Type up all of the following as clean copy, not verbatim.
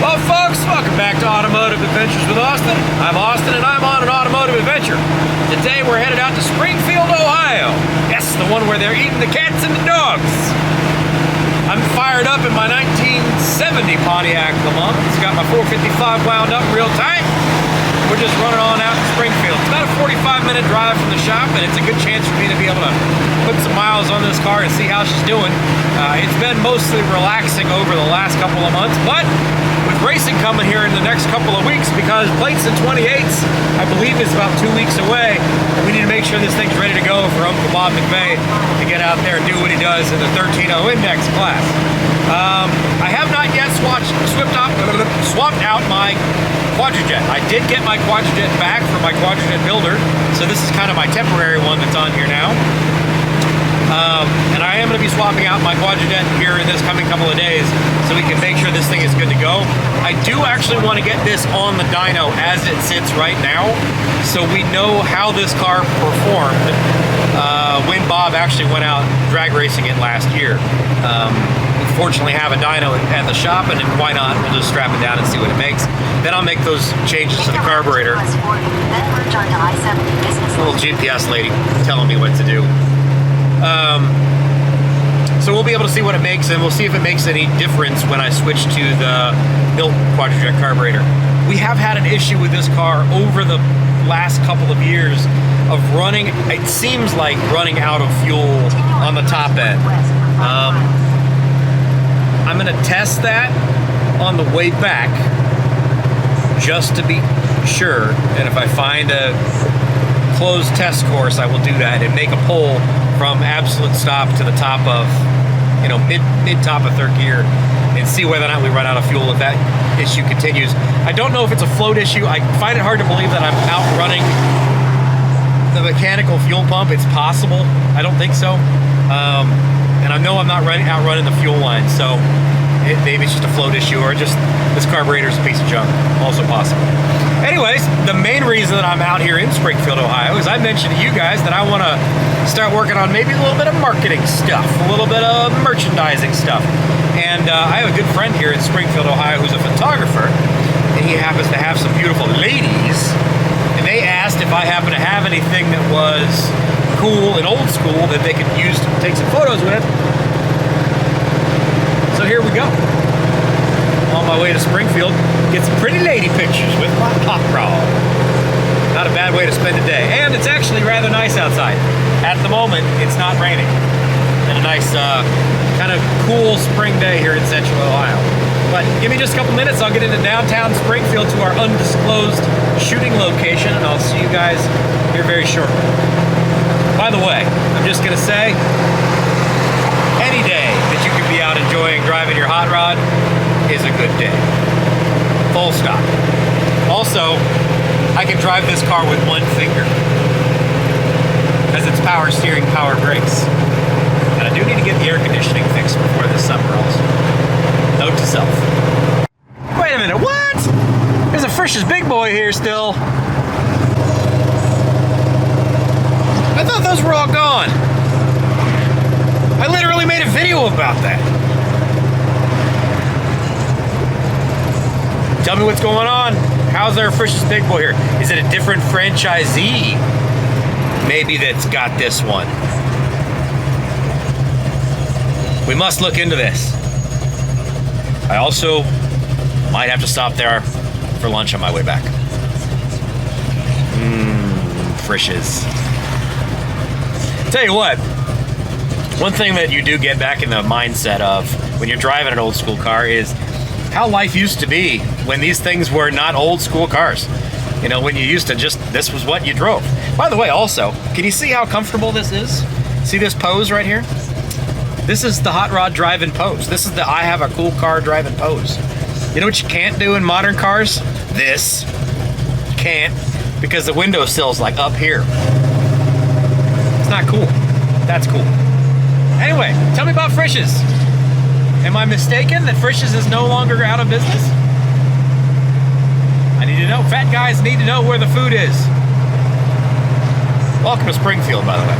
Well, folks, welcome back to Automotive Adventures with Austin. I'm Austin, and I'm on an automotive adventure. Today, we're headed out to Springfield, Ohio. Yes, the one where they're eating the cats and the dogs. I'm fired up in my 1970 Pontiac LeMans. It's got my 455 wound up real tight. We're just running on out to Springfield. It's about a 45-minute drive from the shop, and it's a good chance for me to be able to put some miles on this car and see how she's doing. It's been mostly relaxing over the last couple of months, but with racing coming here in the next couple of weeks, because plates and 28s, I believe, is about 2 weeks away, we need to make sure this thing's ready to go for Uncle Bob McVeigh to get out there and do what he does in the 13.0 index class. I have not yet swapped out my Quadrajet. I did get my Quadrajet back from my Quadrajet builder, so this is kind of my temporary one that's on here now. And I am going to be swapping out my Quadrajet here in this coming couple of days so we can make sure this thing is good to go. I do actually want to get this on the dyno as it sits right now, so we know how this car performed when Bob actually went out drag racing it last year. We fortunately have a dyno at the shop, and then why not? We'll just strap it down and see what it makes. Then I'll make those changes to the carburetor. Little GPS lady telling me what to do. So we'll be able to see what it makes, and we'll see if it makes any difference when I switch to the built Quadrajet carburetor. We have had an issue with this car over the last couple of years of running, it seems like running out of fuel on the top end. I'm going to test that on the way back just to be sure, and if I find a closed test course, I will do that and make a pull from absolute stop to the top of, you know, mid-top of third gear and see whether or not we run out of fuel if that issue continues. I don't know if it's a float issue. I find it hard to believe that I'm outrunning the mechanical fuel pump. It's possible. I don't think so. And I know I'm not outrunning the fuel line, so maybe it's just a float issue, or just this carburetor's a piece of junk. Also possible. Anyways, the main reason that I'm out here in Springfield, Ohio, is I mentioned to you guys that I want to start working on maybe a little bit of marketing stuff, a little bit of merchandising stuff. And I have a good friend here in Springfield, Ohio, who's a photographer, and he happens to have some beautiful ladies, and they asked if I happen to have anything that was cool and old school that they could use to take some photos with. So here we go. On my way to Springfield, get some pretty lady pictures with my hot rod. Not a bad way to spend a day. And it's actually rather nice outside. At the moment, it's not raining. And a nice, kind of cool spring day here in Central Ohio. But give me just a couple minutes, I'll get into downtown Springfield to our undisclosed shooting location, and I'll see you guys here very shortly. By the way, I'm just gonna say, any day that you could be out enjoying driving your hot rod is a good day. Full stop. Also, I can drive this car with one finger because it's power steering, power brakes. And I do need to get the air conditioning fixed before this summer also. Note to self. Wait a minute, what? There's a Frisch's big boy here still. I thought those were all gone. I literally made a video about that. Tell me what's going on. How's there a Frisch's big boy here? Is it a different franchisee maybe that's got this one? We must look into this. I also might have to stop there for lunch on my way back. Frisch's. Tell you what, one thing that you do get back in the mindset of when you're driving an old school car is how life used to be when these things were not old school cars. You know, when you used to just, this was what you drove. By the way, also, can you see how comfortable this is? See this pose right here? This is the hot rod driving pose. This is the I have a cool car driving pose. You know what you can't do in modern cars? This. You can't, because the windowsill's like up here. It's not cool. That's cool. Anyway, tell me about Frisch's. Am I mistaken that Frisch's is no longer out of business? I need to know. Fat guys need to know where the food is. Welcome to Springfield, by the way.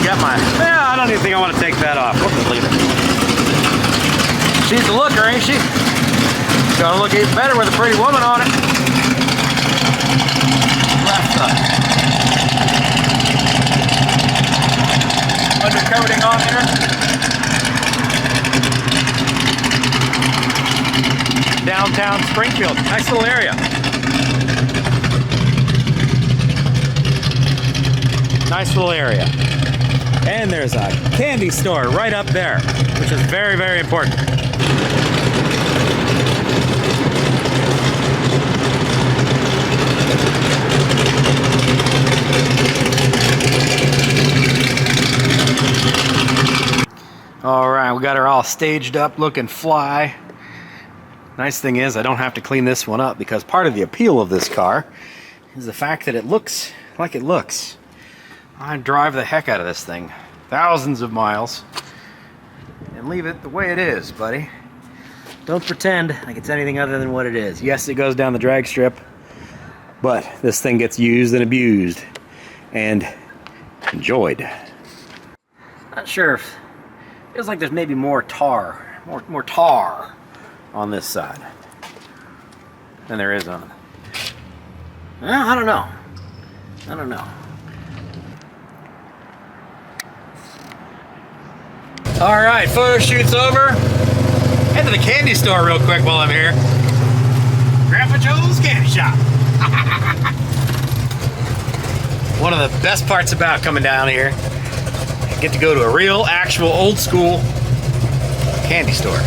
got my, I don't even think I want to take that off. We'll just leave it. She's the looker, ain't she? Gonna look even better with a pretty woman on it. Left side. Undercoating on there. Downtown Springfield. Nice little area. Nice little area. And there's a candy store right up there, which is very, very important. All right, we got her all staged up, looking fly. Nice thing is I don't have to clean this one up because part of the appeal of this car is the fact that it looks like it looks. I drive the heck out of this thing, thousands of miles, and leave it the way it is, buddy. Don't pretend like it's anything other than what it is. Yes, it goes down the drag strip, but this thing gets used and abused and enjoyed. Not sure if, feels like there's maybe more tar on this side than there is on it. Well, I don't know. I don't know. All right, photo shoot's over. Head to the candy store real quick while I'm here. Grandpa Joe's Candy Shop. One of the best parts about coming down here, I get to go to a real, actual, old school candy store.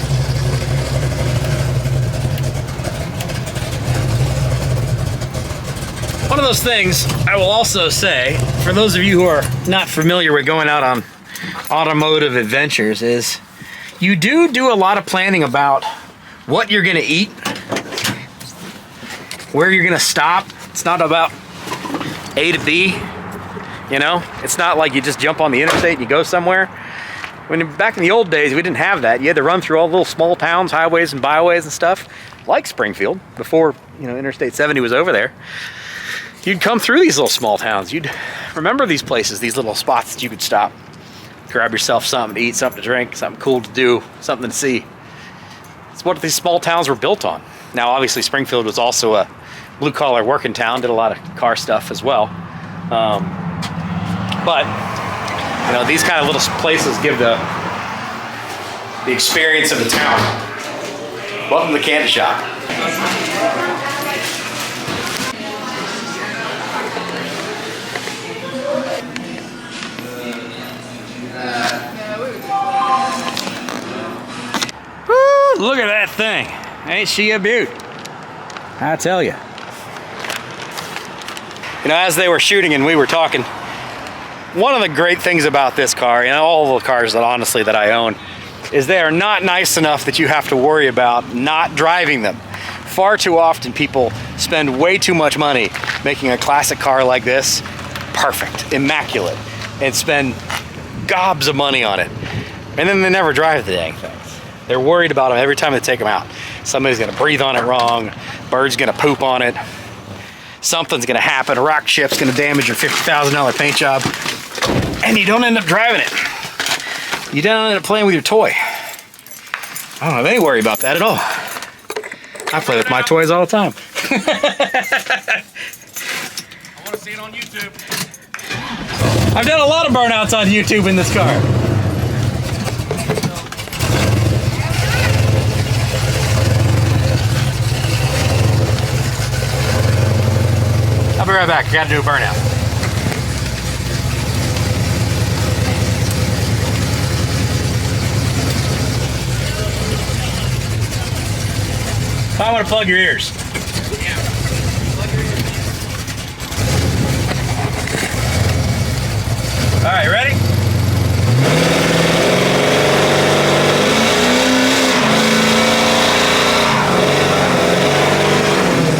One of those things I will also say, for those of you who are not familiar with going out on Automotive Adventures, is you do a lot of planning about what you're gonna eat, where you're gonna stop. It's not about A to B, you know? It's not like you just jump on the interstate and you go somewhere. Back in the old days, we didn't have that. You had to run through all the little small towns, highways and byways and stuff, like Springfield, before, you know, Interstate 70 was over there. You'd come through these little small towns. You'd remember these places, these little spots that you could stop. Grab yourself something to eat, something to drink, something cool to do, something to see. It's what these small towns were built on. Now, obviously, Springfield was also a blue-collar working town, did a lot of car stuff as well. But, you know, these kind of little places give the experience of the town. Welcome to the candy shop. Woo, look at that thing. Ain't she a beaut? I tell you. You know, as they were shooting and we were talking, one of the great things about this car, and all the cars that honestly that I own, is they are not nice enough that you have to worry about not driving them. Far too often people spend way too much money making a classic car like this perfect, immaculate, and spend gobs of money on it. And then they never drive the dang things. They're worried about them every time they take them out. Somebody's gonna breathe on it wrong, bird's gonna poop on it, something's gonna happen, a rock chip's gonna damage your $50,000 paint job, and you don't end up driving it. You don't end up playing with your toy. I don't have any worry about that at all. I play with my toys all the time. I want to see it on YouTube. I've done a lot of burnouts on YouTube in this car. I'll be right back. I gotta do a burnout. I want to plug your ears. Yeah. Plug your ears. All right, ready?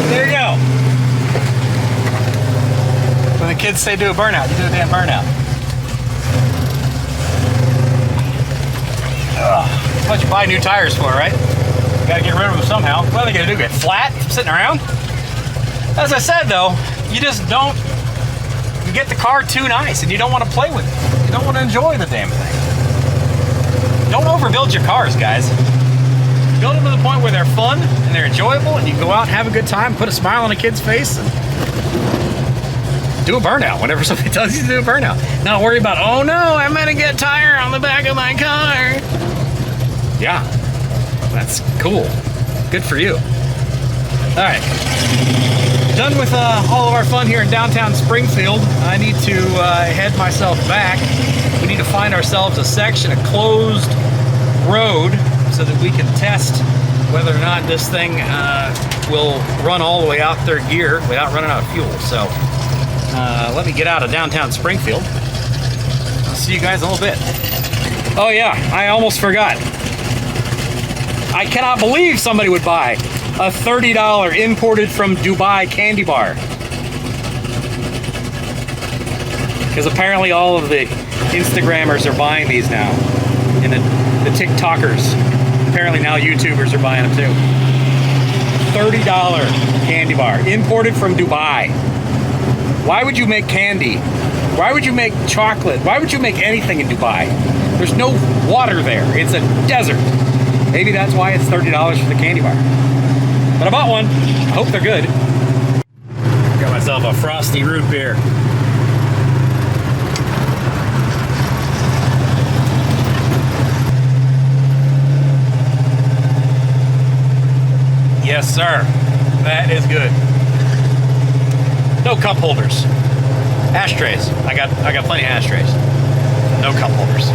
There you go. When the kids say do a burnout, you do a damn burnout. That's what you buy new tires for, right? Gotta get rid of them somehow. What are they gonna do? Get flat sitting around? As I said though, you just don't, you get the car too nice and you don't want to play with it. don't want to enjoy the damn thing. Don't overbuild your cars, guys. Build them to the point where they're fun and they're enjoyable, and you go out and have a good time, put a smile on a kid's face, and do a burnout whenever somebody tells you to do a burnout. Not worry about, oh no, I'm gonna get tire on the back of my car. Yeah, that's cool. Good for you. All right, done with all of our fun here in downtown Springfield. I need to head myself back. We need to find ourselves a section, a closed road, so that we can test whether or not this thing will run all the way out third gear without running out of fuel. So let me get out of downtown Springfield. I'll see you guys in a little bit. Oh yeah, I almost forgot. I cannot believe somebody would buy a $30 imported from Dubai candy bar. Because apparently all of the Instagrammers are buying these now. And the TikTokers. Apparently now YouTubers are buying them too. $30 candy bar, imported from Dubai. Why would you make candy? Why would you make chocolate? Why would you make anything in Dubai? There's no water there. It's a desert. Maybe that's why it's $30 for the candy bar. But I bought one. I hope they're good. Got myself a frosty root beer. Yes, sir. That is good. No cup holders. Ashtrays. I got plenty of ashtrays. No cup holders.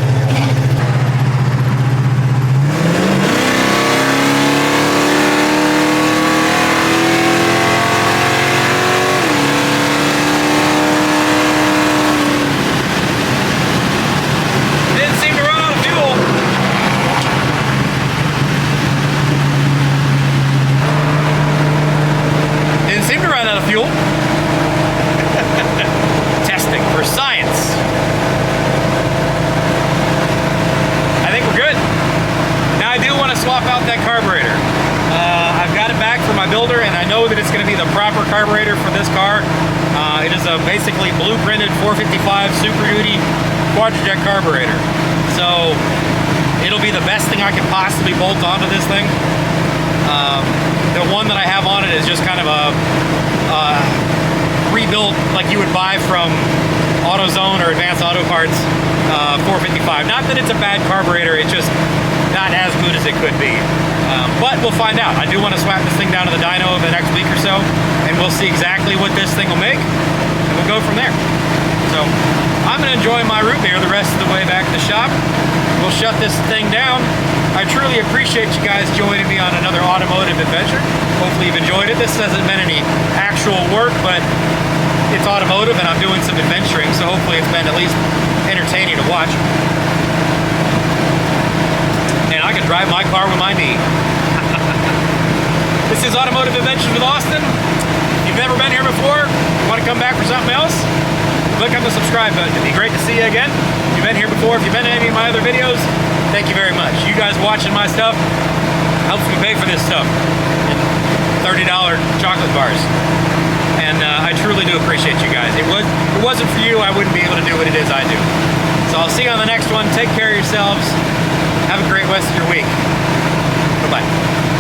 Testing for science. I think we're good. Now I do want to swap out that carburetor. I've got it back from my builder, and I know that it's going to be the proper carburetor for this car. It is a basically blueprinted 455 Super Duty quadrijet carburetor. So it'll be the best thing I could possibly bolt onto this thing. The one that I have on it is just kind of a rebuilt like you would buy from AutoZone or Advanced Auto Parts 455. Not that it's a bad carburetor, it's just not as good as it could be. But we'll find out. I do want to swap this thing down to the dyno over the next week or so, and we'll see exactly what this thing will make, and we'll go from there. So I'm going to enjoy my root beer the rest of the way back to the shop. We'll shut this thing down. I truly appreciate you guys joining me on another automotive adventure. Hopefully you've enjoyed it. This hasn't been any actual work, but it's automotive and I'm doing some adventuring, so hopefully it's been at least entertaining to watch. And I can drive my car with my knee. This is Automotive Adventures with Austin. If you've never been here before, want to come back for something else, click on the subscribe button. It'd be great to see you again. If you've been here before, if you've been to any of my other videos, thank you very much. You guys watching my stuff helps me pay for this stuff. And $30 chocolate bars. And I truly do appreciate you guys. If it wasn't for you, I wouldn't be able to do what it is I do. So I'll see you on the next one. Take care of yourselves. Have a great rest of your week. Bye-bye.